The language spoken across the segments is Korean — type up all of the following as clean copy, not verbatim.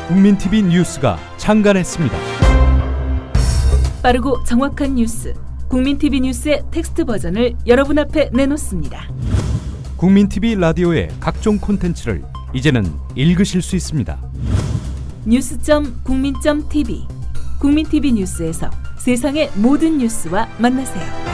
국민TV 뉴스가 창간했습니다. 빠르고 정확한 뉴스, 국민TV 뉴스의 텍스트 버전을 여러분 앞에 내놓습니다. 국민TV 라디오의 각종 콘텐츠를 이제는 읽으실 수 있습니다. 뉴스.국민.tv, 국민TV 뉴스에서 세상의 모든 뉴스와 만나세요.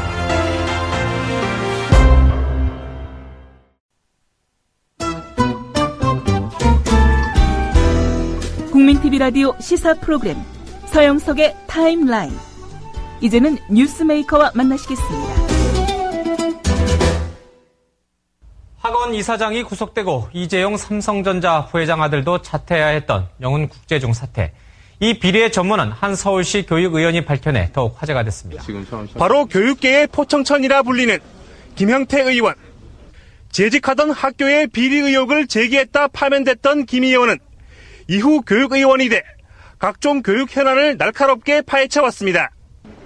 국민TV 라디오 시사 프로그램 서영석의 타임라인. 이제는 뉴스메이커와 만나시겠습니다. 학원 이사장이 구속되고 이재용 삼성전자 부회장 아들도 자퇴해야 했던 영훈국제중 사태. 이 비리의 전문은 한 서울시 교육의원이 밝혀내 더욱 화제가 됐습니다. 바로 교육계의 포청천이라 불리는 김형태 의원. 재직하던 학교의 비리 의혹을 제기했다 파면됐던 김 의원은 이후 교육의원이 돼 각종 교육 현안을 날카롭게 파헤쳐왔습니다.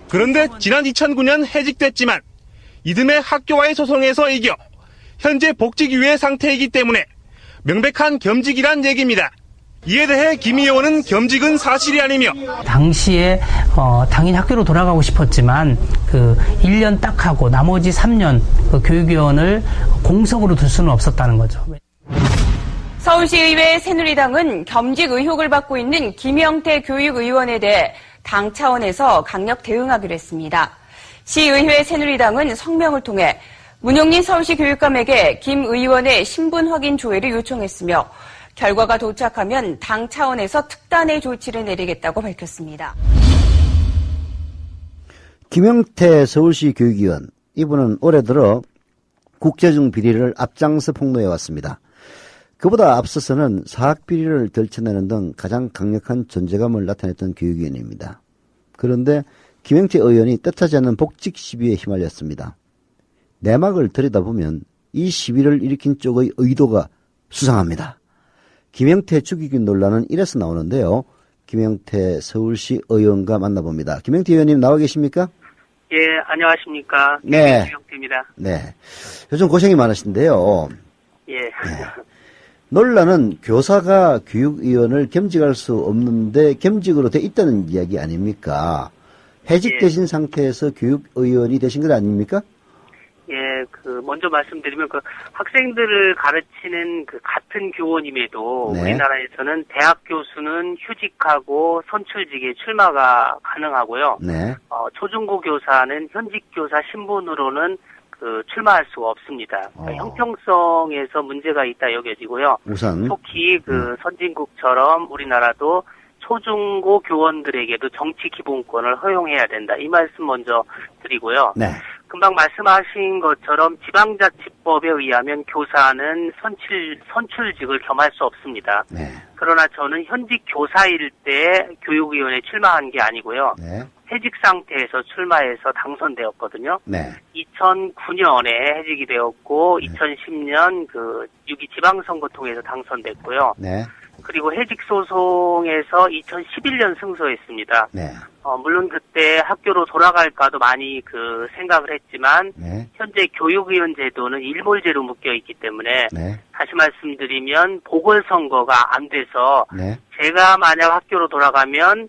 그런데 지난 2009년 해직됐지만 이듬해 학교와의 소송에서 이겨 현재 복직 유예 상태이기 때문에 명백한 겸직이란 얘기입니다. 이에 대해 김 의원은 겸직은 사실이 아니며 당시에 당연히 학교로 돌아가고 싶었지만 1년 딱 하고 나머지 3년 교육위원을 공석으로 둘 수는 없었다는 거죠. 서울시의회 새누리당은 겸직 의혹을 받고 있는 김형태 교육의원에 대해 당 차원에서 강력 대응하기로 했습니다. 시의회 새누리당은 성명을 통해 문용린 서울시 교육감에게 김 의원의 신분 확인 조회를 요청했으며 결과가 도착하면 당 차원에서 특단의 조치를 내리겠다고 밝혔습니다. 김형태 서울시 교육위원, 이분은 올해 들어 국제중 비리를 앞장서 폭로해왔습니다. 그보다 앞서서는 사학비리를 들춰내는 등 가장 강력한 존재감을 나타냈던 교육위원입니다. 그런데 김형태 의원이 뜻하지 않는 복직 시비에 휘말렸습니다. 내막을 들여다보면 이 시비를 일으킨 쪽의 의도가 수상합니다. 김형태 죽이기 논란은 이래서 나오는데요. 김형태 서울시 의원과 만나봅니다. 김형태 의원님 나와 계십니까? 예, 안녕하십니까. 네. 김형태입니다. 네. 요즘 고생이 많으신데요. 예. 네. 논란은 교사가 교육위원을 겸직할 수 없는데 겸직으로 돼 있다는 이야기 아닙니까? 해직되신 상태에서 교육의원이 되신 것 아닙니까? 예, 먼저 말씀드리면 학생들을 가르치는 같은 교원임에도 네. 우리나라에서는 대학 교수는 휴직하고 선출직에 출마가 가능하고요. 네. 초중고 교사는 현직 교사 신분으로는 출마할 수가 없습니다. 그러니까 형평성에서 문제가 있다 여겨지고요. 우선 특히 선진국처럼 우리나라도 초중고 교원들에게도 정치 기본권을 허용해야 된다. 이 말씀 먼저 드리고요. 네. 금방 말씀하신 것처럼 지방자치법에 의하면 교사는 선출직을 겸할 수 없습니다. 네. 그러나 저는 현직 교사일 때 교육위원회에 출마한 게 아니고요. 네. 해직 상태에서 출마해서 당선되었거든요. 네. 2009년에 해직이 되었고 2010년 6.2 지방선거 통해서 당선됐고요. 네. 그리고 해직 소송에서 2011년 승소했습니다. 네. 물론 그때 학교로 돌아갈까도 많이 생각을 했지만 네. 현재 교육위원 제도는 일몰제로 묶여 있기 때문에 네. 다시 말씀드리면 보궐선거가 안 돼서 네. 제가 만약 학교로 돌아가면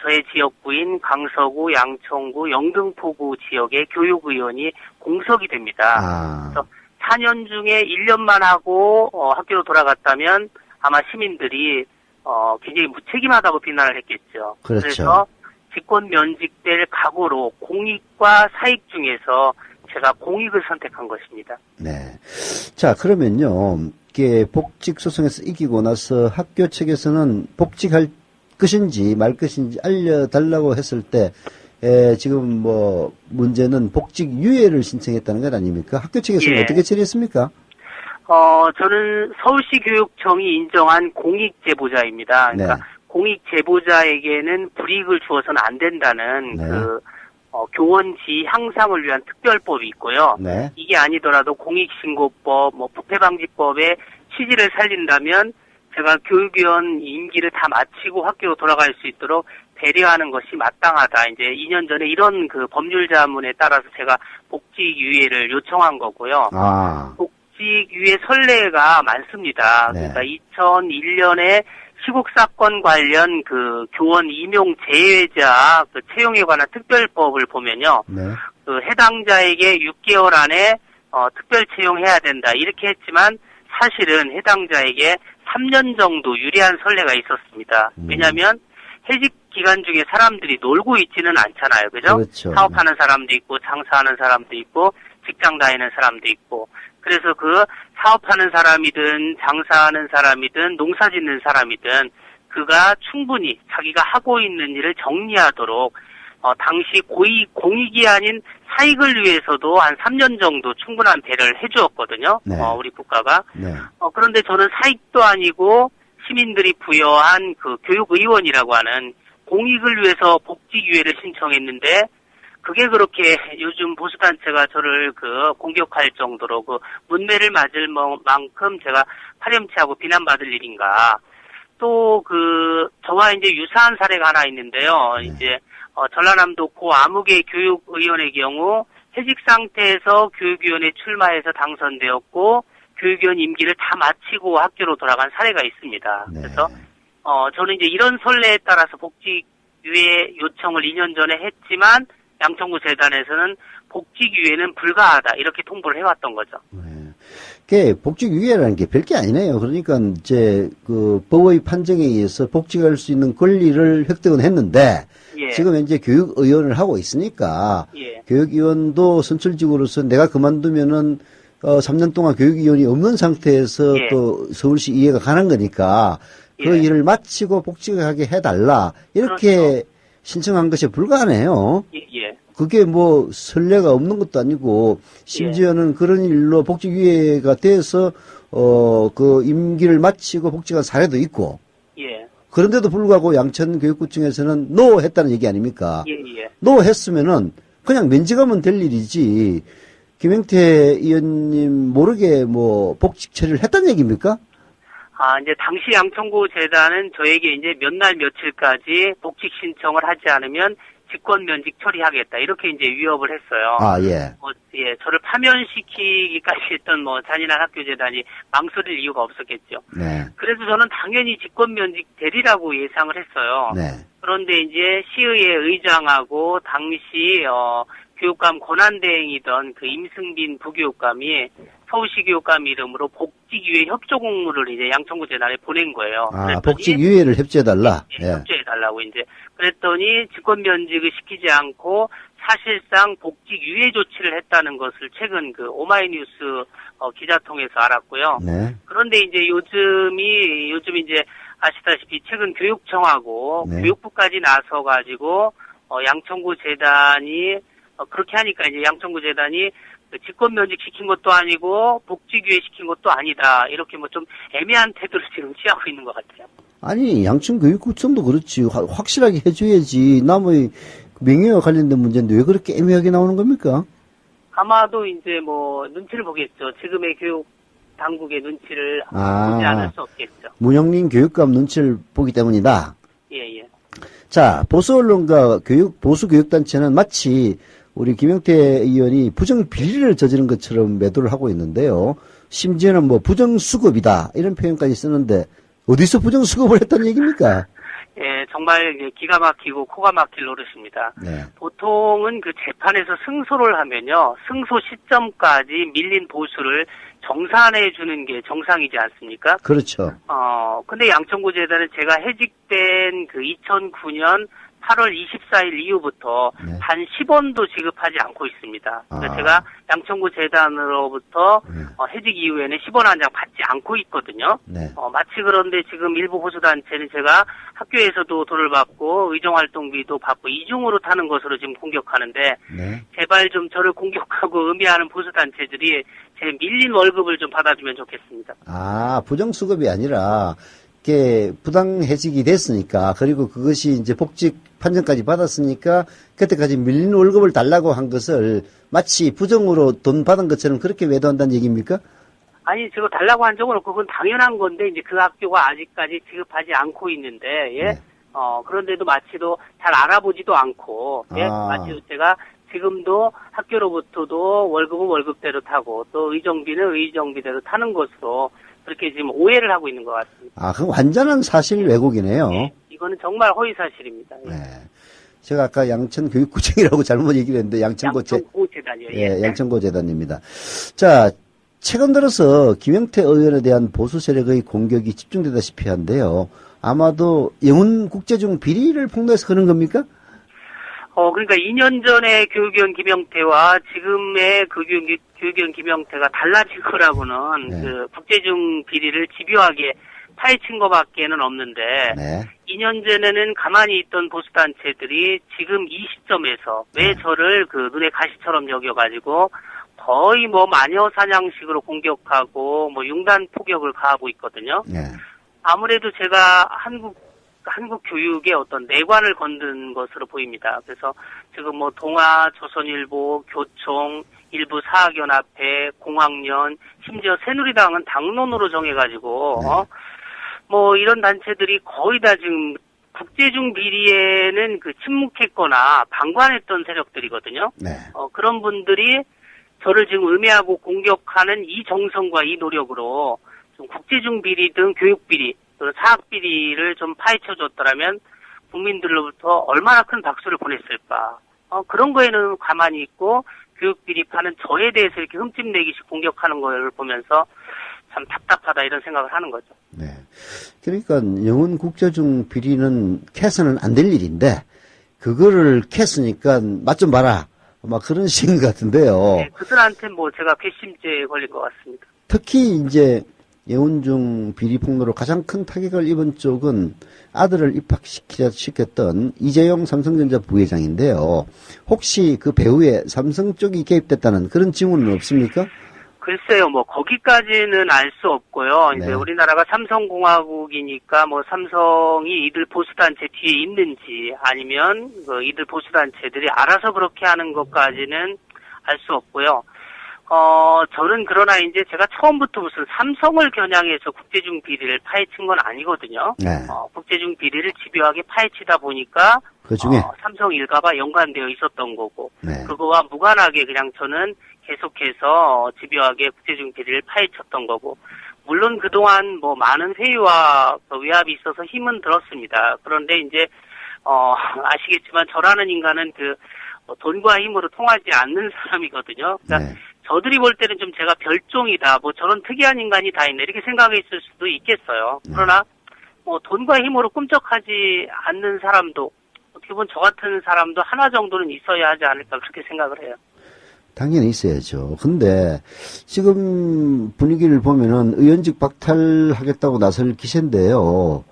저의 지역구인 강서구, 양천구, 영등포구 지역의 교육의원이 공석이 됩니다. 그래서 4년 중에 1년만 하고 학교로 돌아갔다면 아마 시민들이 굉장히 무책임하다고 비난을 했겠죠. 그렇죠. 그래서 직권 면직될 각오로 공익과 사익 중에서 제가 공익을 선택한 것입니다. 네. 자, 그러면요. 이게 복직 소송에서 이기고 나서 학교 측에서는 복직할 것인지 말 것인지 알려달라고 했을 때 지금 문제는 복직 유예를 신청했다는 것 아닙니까? 학교 측에서는 예. 어떻게 처리했습니까? 저는 서울시 교육청이 인정한 공익 제보자입니다. 그러니까 네. 공익 제보자에게는 불이익을 주어서는 안 된다는 네. 교원 지위 향상을 위한 특별법이 있고요. 네. 이게 아니더라도 공익신고법, 부패방지법의 취지를 살린다면 제가 교육위원 임기를 다 마치고 학교로 돌아갈 수 있도록 배려하는 것이 마땅하다. 이제 2년 전에 이런 법률 자문에 따라서 제가 복직 유예를 요청한 거고요. 복직위의 선례가 많습니다. 네. 그러니까 2001년에 시국 사건 관련 그 교원 임용 제외자 그 채용에 관한 특별법을 보면요. 네. 그 해당자에게 6개월 안에 특별 채용해야 된다 이렇게 했지만 사실은 해당자에게 3년 정도 유리한 선례가 있었습니다. 왜냐하면 해직 기간 중에 사람들이 놀고 있지는 않잖아요. 그죠? 그렇죠. 사업하는 사람도 있고 장사하는 사람도 있고 직장 다니는 사람도 있고 그래서 그 사업하는 사람이든 장사하는 사람이든 농사 짓는 사람이든 그가 충분히 자기가 하고 있는 일을 정리하도록 당시 공익이 아닌 사익을 위해서도 한 3년 정도 충분한 배려를 해주었거든요. 네. 우리 국가가. 네. 그런데 저는 사익도 아니고 시민들이 부여한 그 교육의원이라고 하는 공익을 위해서 복직유예를 신청했는데 그게 그렇게 요즘 보수단체가 저를 공격할 정도로 문매를 맞을 만큼 제가 파렴치하고 비난받을 일인가. 또 저와 이제 유사한 사례가 하나 있는데요. 네. 이제, 전라남도 고 아무개 교육의원의 경우 해직 상태에서 교육위원회 출마해서 당선되었고 교육위원 임기를 다 마치고 학교로 돌아간 사례가 있습니다. 네. 그래서, 저는 이제 이런 선례에 따라서 복직유예 요청을 2년 전에 했지만 양천구 재단에서는 복직유예는 불가하다 이렇게 통보를 해왔던 거죠. 네. 복직유예라는 게 별게 아니네요. 그러니까 이제 법의 판정에 의해서 복직할 수 있는 권리를 획득은 했는데 예. 지금 현재 교육의원을 하고 있으니까 예. 교육위원도 선출직으로서 내가 그만두면은 3년 동안 교육위원이 없는 상태에서 예. 또 서울시 이해가 가는 거니까 그 예. 일을 마치고 복직하게 해달라 이렇게 그렇죠. 신청한 것이 불가하네요. 예. 그게 뭐 선례가 없는 것도 아니고 심지어는 그런 일로 복직유예가 돼서 임기를 마치고 복직한 사례도 있고. 예. 그런데도 불구하고 양천교육구청에서는 노 했다는 얘기 아닙니까? 예. 노 했으면은 그냥 면직하면 될 일이지. 김영태 의원님 모르게 복직 처리를 했다는 얘기입니까? 이제 당시 양천구 재단은 저에게 이제 몇 날 며칠까지 복직 신청을 하지 않으면 직권 면직 처리하겠다 이렇게 이제 위협을 했어요. 예. 저를 파면시키기까지 했던 잔인한 학교 재단이 망설일 이유가 없었겠죠. 네. 그래서 저는 당연히 직권 면직 되리라고 예상을 했어요. 네. 그런데 이제 시의회 의장하고 당시 교육감 권한대행이던 임승빈 부교육감이 서울시 교육감 이름으로 복직유예 협조 공문을 이제 양천구 재단에 보낸 거예요. 복직유예를 협조해달라. 예. 협조해달라고 이제 그랬더니 직권 면직을 시키지 않고 사실상 복직유예 조치를 했다는 것을 최근 오마이뉴스 기자 통해서 알았고요. 네. 그런데 이제 요즘 이제 아시다시피 최근 교육청하고 네. 교육부까지 나서가지고 양천구 재단이 그렇게 하니까 이제 양천구 재단이 직권 면직 시킨 것도 아니고 복직유예 시킨 것도 아니다 이렇게 좀 애매한 태도를 지금 취하고 있는 것 같아요. 아니 양천교육구청도 그렇지 확실하게 해줘야지 남의 명예와 관련된 문제인데 왜 그렇게 애매하게 나오는 겁니까? 아마도 이제 눈치를 보겠죠. 지금의 교육 당국의 눈치를 보지 않을 수 없겠죠. 문영린 교육감 눈치를 보기 때문이다. 예. 자, 보수 언론과 보수 교육단체는 마치 우리 김영태 의원이 부정 비리를 저지른 것처럼 매도를 하고 있는데요. 심지어는 부정수급이다 이런 표현까지 쓰는데 어디서 부정수급을 했다는 얘기입니까? 예, 정말 기가 막히고 코가 막힐 노릇입니다. 네. 보통은 재판에서 승소를 하면요, 승소 시점까지 밀린 보수를 정산해 주는 게 정상이지 않습니까? 그렇죠. 근데 양천구 재단은 제가 해직된 2009년 8월 24일 이후부터 네. 단 10원도 지급하지 않고 있습니다. 그러니까 제가 양천구 재단으로부터 해직 이후에는 10원 한 장 받지 않고 있거든요. 네. 마치 그런데 지금 일부 보수단체는 제가 학교에서도 돈을 받고 의정활동비도 받고 이중으로 타는 것으로 지금 공격하는데 네. 제발 좀 저를 공격하고 음해하는 보수단체들이 제 밀린 월급을 좀 받아주면 좋겠습니다. 부정수급이 아니라 이렇게 부당해직이 됐으니까 그리고 그것이 이제 복직 판정까지 받았으니까 그때까지 밀린 월급을 달라고 한 것을 마치 부정으로 돈 받은 것처럼 그렇게 외도한다는 얘기입니까? 아니, 제가 달라고 한 적은 없고 그건 당연한 건데 이제 그 학교가 아직까지 지급하지 않고 있는데 예. 네. 그런데도 마치도 잘 알아보지도 않고 예. 마치 제가 지금도 학교로부터도 월급은 월급대로 타고 또 의정비는 의정비대로 타는 것으로 그렇게 지금 오해를 하고 있는 것 같습니다. 아, 그럼 완전한 사실 왜곡이네요. 네, 이거는 정말 허위 사실입니다. 네. 제가 아까 양천교육구청이라고 잘못 얘기를 했는데 양천고재단이요. 예, 양천고재단입니다. 자, 최근 들어서 김영태 의원에 대한 보수 세력의 공격이 집중되다시피 한데요. 아마도 영훈국제중 비리를 폭로해서 그런 겁니까? 그러니까 2년 전에 교육위원 김영태와 지금의 교육위원 김영태가 달라진 거라고는 네. 그 국제중 비리를 집요하게 파헤친 것밖에는 없는데 네. 2년 전에는 가만히 있던 보수단체들이 지금 이 시점에서 왜 저를 그 눈에 가시처럼 여겨가지고 거의 뭐 마녀 사냥식으로 공격하고 뭐 융단 포격을 가하고 있거든요. 네. 아무래도 제가 한국 교육의 어떤 내관을 건든 것으로 보입니다. 그래서 지금 뭐 동아, 조선일보, 교총, 일부 사학연합회, 공학연, 심지어 새누리당은 당론으로 정해가지고 뭐 이런 단체들이 거의 다 지금 국제중 비리에는 그 침묵했거나 방관했던 세력들이거든요. 네. 그런 분들이 저를 지금 음해하고 공격하는 이 정성과 이 노력으로 좀 국제중 비리 등 교육 비리, 또 사학 비리를 좀 파헤쳐줬더라면 국민들로부터 얼마나 큰 박수를 보냈을까. 그런 거에는 가만히 있고 교육 비리 파는 저에 대해서 이렇게 흠집내기식 공격하는 걸 보면서 참 답답하다 이런 생각을 하는 거죠. 네. 그러니까 영훈 국제중 비리는 캐서는 안 될 일인데 그거를 캐스니까 맛 좀 봐라. 막 그런 식인 것 같은데요. 네, 그들한테 뭐 제가 괘씸죄에 걸린 것 같습니다. 특히 이제 영훈중 비리 폭로로 가장 큰 타격을 입은 쪽은 아들을 입학시켰던 이재용 삼성전자 부회장인데요. 혹시 그 배후에 삼성 쪽이 개입됐다는 그런 징후는 없습니까? 글쎄요, 뭐 거기까지는 알 수 없고요. 이제 네. 우리나라가 삼성공화국이니까 뭐 삼성이 이들 보수단체 뒤에 있는지 아니면 그 이들 보수단체들이 알아서 그렇게 하는 것까지는 알 수 없고요. 저는 그러나 이제 제가 처음부터 무슨 삼성을 겨냥해서 국제중 비리를 파헤친 건 아니거든요. 네. 국제중 비리를 집요하게 파헤치다 보니까 그 중에 삼성 일가가 연관되어 있었던 거고 네. 그거와 무관하게 그냥 저는 계속해서 집요하게 국제중 비리를 파헤쳤던 거고 물론 그동안 뭐 많은 회의와 외압이 있어서 힘은 들었습니다. 그런데 이제 아시겠지만 저라는 인간은 돈과 힘으로 통하지 않는 사람이거든요. 그러니까 네. 저들이 볼 때는 좀 제가 별종이다, 뭐 저런 특이한 인간이 다 있네 이렇게 생각했을 수도 있겠어요. 그러나 뭐 돈과 힘으로 꿈쩍하지 않는 사람도 어떻게 보면 저 같은 사람도 하나 정도는 있어야 하지 않을까 그렇게 생각을 해요. 당연히 있어야죠. 근데 지금 분위기를 보면은 의원직 박탈하겠다고 나설 기세인데요.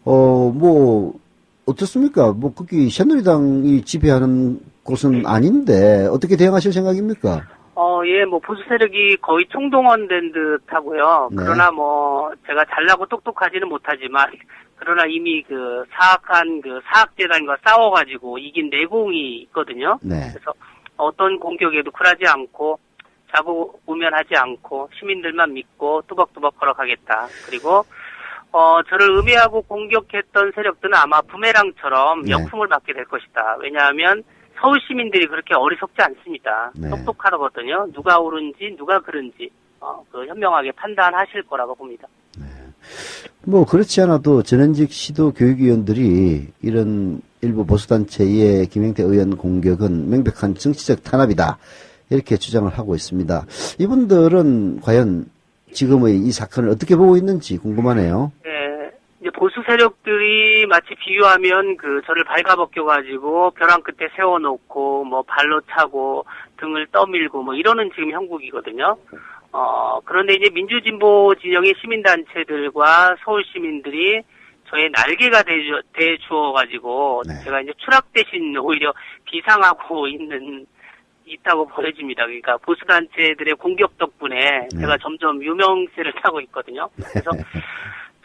뭐 어떻습니까? 뭐 거기 새누리당이 지배하는 곳은 아닌데 어떻게 대응하실 생각입니까? 예, 뭐 보수 세력이 거의 총동원된 듯 하고요. 네. 그러나 뭐 제가 잘나고 똑똑하지는 못하지만 그러나 이미 그 사학재단과 싸워가지고 이긴 내공이 있거든요. 네. 그래서 어떤 공격에도 굴하지 않고 자고우면하지 않고 시민들만 믿고 뚜벅뚜벅 걸어가겠다. 그리고 저를 음해하고 공격했던 세력들은 아마 부메랑처럼 네. 역풍을 받게 될 것이다. 왜냐하면 서울 시민들이 그렇게 어리석지 않습니다. 네. 똑똑하거든요. 누가 옳은지 누가 그른지 현명하게 판단하실 거라고 봅니다. 뭐 그렇지 않아도 전현직 시도 교육위원들이 이런 일부 보수단체의 김영태 의원 공격은 명백한 정치적 탄압이다 이렇게 주장을 하고 있습니다. 이분들은 과연 지금의 이 사건을 어떻게 보고 있는지 궁금하네요. 네, 이제 보수 세력들이 마치 비유하면 저를 발가벗겨가지고 벼랑 끝에 세워놓고 뭐 발로 차고 등을 떠밀고 뭐 이러는 지금 형국이거든요. 그런데 이제 민주진보 진영의 시민단체들과 서울 시민들이 저의 날개가 돼 주어가지고 네. 제가 이제 추락 대신 오히려 비상하고 있다고 보여집니다. 그러니까 보수단체들의 공격 덕분에 제가 점점 유명세를 타고 있거든요. 그래서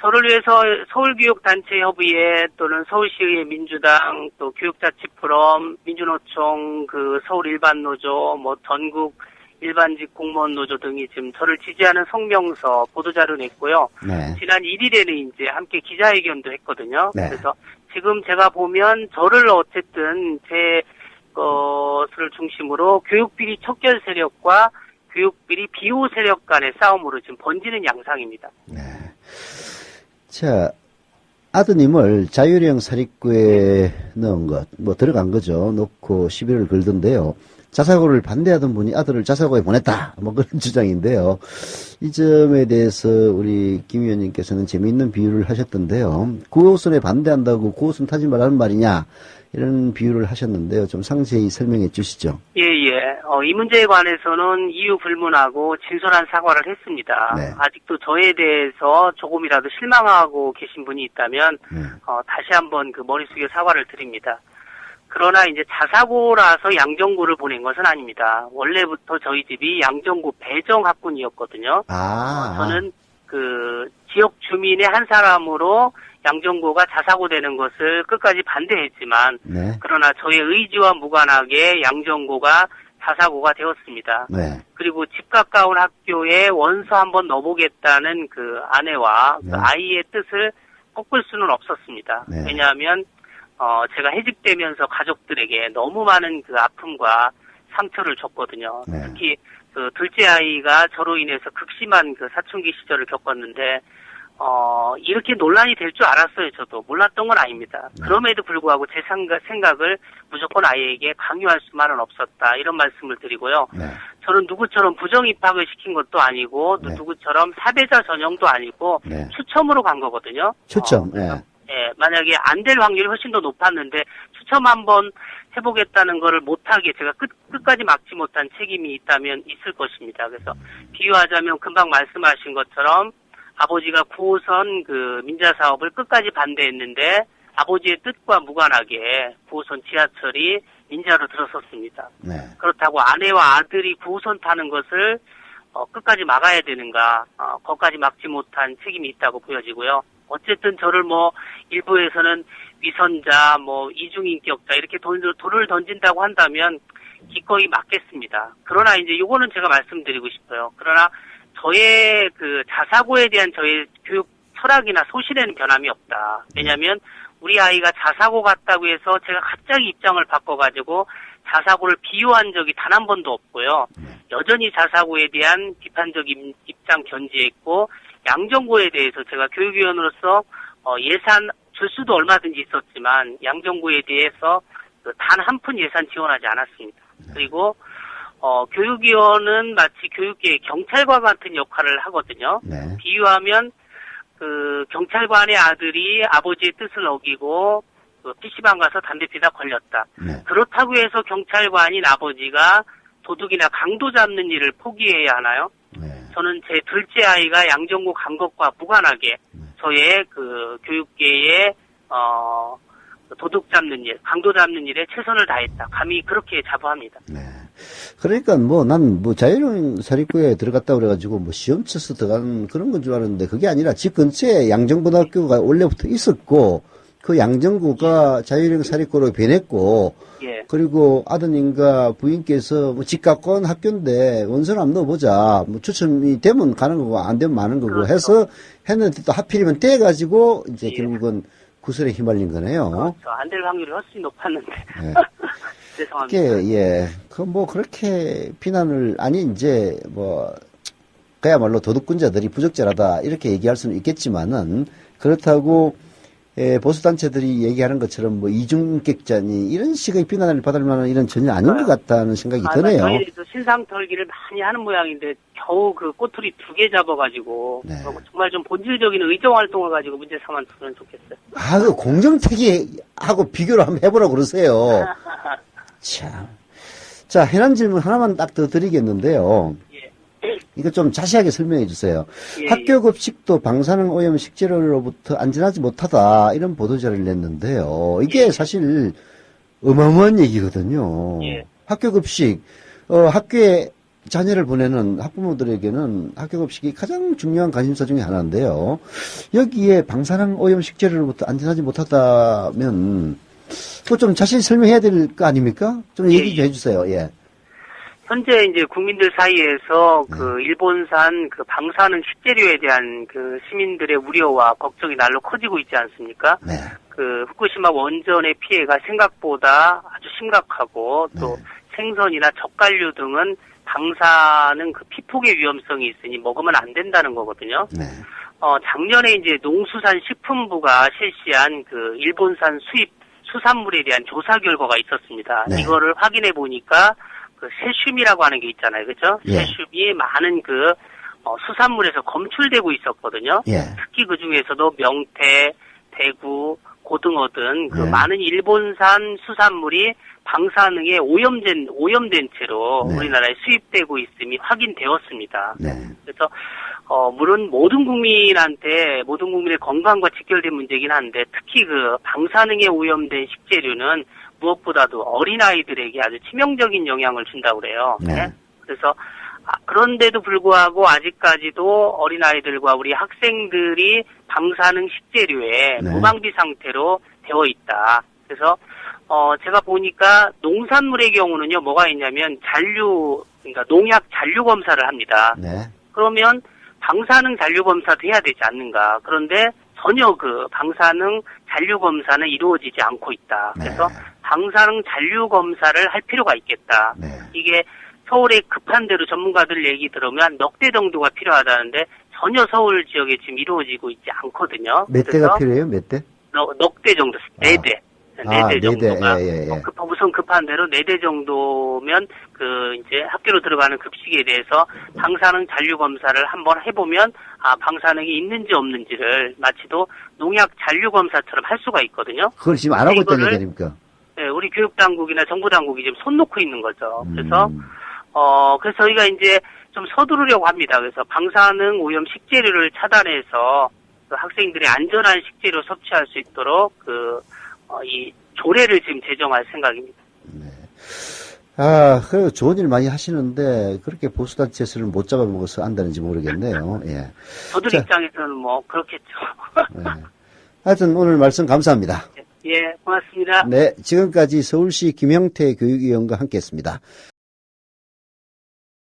저를 위해서 서울교육단체협의회 또는 서울시의회 민주당 또 교육자치포럼 민주노총 서울일반노조 뭐 전국 일반직 공무원노조 등이 지금 저를 지지하는 성명서 보도자료 냈고요. 네. 지난 1일에는 이제 함께 기자회견도 했거든요. 네. 그래서 지금 제가 보면 저를 어쨌든 제 것을 중심으로 교육비리 척결 세력과 교육비리 비호 세력 간의 싸움으로 지금 번지는 양상입니다. 네. 자, 아드님을 자율형 사립고에 넣은 것, 뭐 들어간 거죠. 넣고 시비를 걸던데요. 자사고를 반대하던 분이 아들을 자사고에 보냈다. 뭐 그런 주장인데요. 이 점에 대해서 우리 김 의원님께서는 재미있는 비유를 하셨던데요. 9호선에 반대한다고 9호선 타지 말라는 말이냐. 이런 비유를 하셨는데요. 좀 상세히 설명해 주시죠. 예. 이 문제에 관해서는 이유 불문하고 진솔한 사과를 했습니다. 네. 아직도 저에 대해서 조금이라도 실망하고 계신 분이 있다면, 다시 한번 그 머리 숙여 사과를 드립니다. 그러나 이제 자사고라서 양정구를 보낸 것은 아닙니다. 원래부터 저희 집이 양정구 배정학군이었거든요. 저는 그 지역 주민의 한 사람으로 양정구가 자사고 되는 것을 끝까지 반대했지만, 네. 그러나 저의 의지와 무관하게 양정구가 자사고가 되었습니다. 네. 그리고 집 가까운 학교에 원서 한번 넣어보겠다는 그 아내와 네. 그 아이의 뜻을 꺾을 수는 없었습니다. 네. 왜냐하면 제가 해직되면서 가족들에게 너무 많은 그 아픔과 상처를 줬거든요. 네. 특히 그 둘째 아이가 저로 인해서 극심한 그 사춘기 시절을 겪었는데 이렇게 논란이 될 줄 알았어요. 저도 몰랐던 건 아닙니다. 네. 그럼에도 불구하고 제 생각을 무조건 아이에게 강요할 수만은 없었다. 이런 말씀을 드리고요. 네. 저는 누구처럼 부정 입학을 시킨 것도 아니고 또 네. 누구처럼 사배자 전형도 아니고 네. 추첨으로 간 거거든요. 추첨. 예, 만약에 안 될 확률이 훨씬 더 높았는데 추첨 한번 해보겠다는 거를 못하게 제가 끝까지 막지 못한 책임이 있다면 있을 것입니다. 그래서 비유하자면 금방 말씀하신 것처럼 아버지가 9호선 그 민자 사업을 끝까지 반대했는데 아버지의 뜻과 무관하게 9호선 지하철이 민자로 들어섰습니다. 네. 그렇다고 아내와 아들이 9호선 타는 것을 끝까지 막아야 되는가? 거기까지 막지 못한 책임이 있다고 보여지고요. 어쨌든 저를 일부에서는 위선자, 이중인격자 이렇게 돌을 던진다고 한다면 기꺼이 맞겠습니다. 그러나 이제 요거는 제가 말씀드리고 싶어요. 그러나 저의 그 자사고에 대한 저의 교육 철학이나 소신에는 변함이 없다. 왜냐하면 우리 아이가 자사고 갔다고 해서 제가 갑자기 입장을 바꿔가지고 자사고를 비유한 적이 단 한 번도 없고요. 여전히 자사고에 대한 비판적인 입장 견지했고 양정고에 대해서 제가 교육위원으로서 예산 줄 수도 얼마든지 있었지만 양정고에 대해서 단 한 푼 예산 지원하지 않았습니다. 그리고 교육위원은 마치 교육계의 경찰관 같은 역할을 하거든요. 네. 비유하면 그 경찰관의 아들이 아버지의 뜻을 어기고 그 PC방 가서 담배 피다 걸렸다. 네. 그렇다고 해서 경찰관인 아버지가 도둑이나 강도 잡는 일을 포기해야 하나요? 네. 저는 제 둘째 아이가 양정고 간 것과 무관하게 저의 그 교육계의 도둑 잡는 일, 강도 잡는 일에 최선을 다했다. 감히 그렇게 자부합니다. 네. 그러니까 난 자율형 사립고에 들어갔다 그래가지고 시험 쳐서 들어가는 그런 건 줄 알았는데 그게 아니라 집 근처에 양정고등학교가 원래부터 있었고 그 양정고가 자율형 사립고로 변했고 예. 그리고 아드님과 부인께서 집 가까운 학교인데 원서를 한번 넣어보자. 추첨이 되면 가는 거고 안 되면 마는 거고 그렇죠. 해서 했는데 또 하필이면 떼가지고 이제 예. 결국은 구설에 휘말린 거네요. 그렇죠. 안 될 확률이 훨씬 높았는데. 네. 죄송합니다. 예. 그렇게 비난을, 이제 그야말로 도둑꾼자들이 부적절하다, 이렇게 얘기할 수는 있겠지만은, 그렇다고, 보수단체들이 얘기하는 것처럼 이중인격자니, 이런 식의 비난을 받을 만한 일은 전혀 아닌 것 같다는 생각이 드네요. 저희도 신상 털기를 많이 하는 모양인데, 겨우 그 꼬투리 2개 잡아가지고, 네. 정말 좀 본질적인 의정 활동을 가지고 문제 삼았으면 좋겠어요. 그 공정태기하고 비교를 한번 해보라고 그러세요. 참. 자, 해난 질문 하나만 딱 더 드리겠는데요. 예. 이거 좀 자세하게 설명해 주세요. 예, 학교 급식도 방사능 오염 식재료로부터 안전하지 못하다, 이런 보도자를 냈는데요. 이게 사실 어마어마한 얘기거든요. 예. 학교 급식, 학교에 자녀를 보내는 학부모들에게는 학교 급식이 가장 중요한 관심사 중에 하나인데요. 여기에 방사능 오염 식재료로부터 안전하지 못하다면 그거 좀 자세히 설명해야 될 거 아닙니까? 좀 얘기 좀 해주세요. 예. 현재 이제 국민들 사이에서 그 일본산 그 방사능 식재료에 대한 그 시민들의 우려와 걱정이 날로 커지고 있지 않습니까? 네. 그 후쿠시마 원전의 피해가 생각보다 아주 심각하고 또 생선이나 젓갈류 등은 방사능 그 피폭의 위험성이 있으니 먹으면 안 된다는 거거든요. 작년에 이제 농수산식품부가 실시한 그 일본산 수입 수산물에 대한 조사 결과가 있었습니다. 이거를 확인해 보니까 그 세슘이라고 하는 게 있잖아요, 그렇죠? 세슘이 많은 그 수산물에서 검출되고 있었거든요. 특히 그 중에서도 명태, 대구, 고등어 등 그 많은 일본산 수산물이 방사능에 오염된 채로 우리나라에 수입되고 있음이 확인되었습니다. 그래서 물론 모든 국민의 건강과 직결된 문제이긴 한데 특히 그 방사능에 오염된 식재료는 무엇보다도 어린아이들에게 아주 치명적인 영향을 준다고 그래요. 그래서 그런데도 불구하고 아직까지도 어린아이들과 우리 학생들이 방사능 식재료에 무방비 상태로 되어 있다. 그래서 제가 보니까 농산물의 경우는요, 뭐가 있냐면 그러니까 농약 잔류 검사를 합니다. 그러면 방사능 잔류 검사도 해야 되지 않는가. 그런데 전혀 그 방사능 잔류 검사는 이루어지지 않고 있다. 그래서 방사능 잔류 검사를 할 필요가 있겠다. 이게 서울에 급한 대로 전문가들 얘기 들으면 넉 대 정도가 필요하다는데 전혀 서울 지역에 지금 이루어지고 있지 않거든요. 몇 대가 필요해요? 몇 대? 넉 대 정도, 4대. 4대 정도가. 예. 우선 급한 대로 4대 정도면 이제 학교로 들어가는 급식에 대해서 방사능 잔류 검사를 한번 해보면 방사능이 있는지 없는지를 마치도 농약 잔류 검사처럼 할 수가 있거든요. 그걸 지금 안 하고 있다는 얘기입니까? 네, 우리 교육당국이나 정부당국이 지금 손 놓고 있는 거죠. 그래서 저희가 이제 좀 서두르려고 합니다. 그래서 방사능 오염 식재료를 차단해서 그 학생들이 안전한 식재료 섭취할 수 있도록 이 조례를 지금 제정할 생각입니다. 그래도 좋은 일 많이 하시는데 그렇게 보수단체에서는 못 잡아먹어서 안다는지 모르겠네요. 저들 입장에서는 뭐 그렇겠죠. 하여튼 오늘 말씀 감사합니다. 예, 고맙습니다. 네, 지금까지 서울시 김형태 교육위원과 함께했습니다.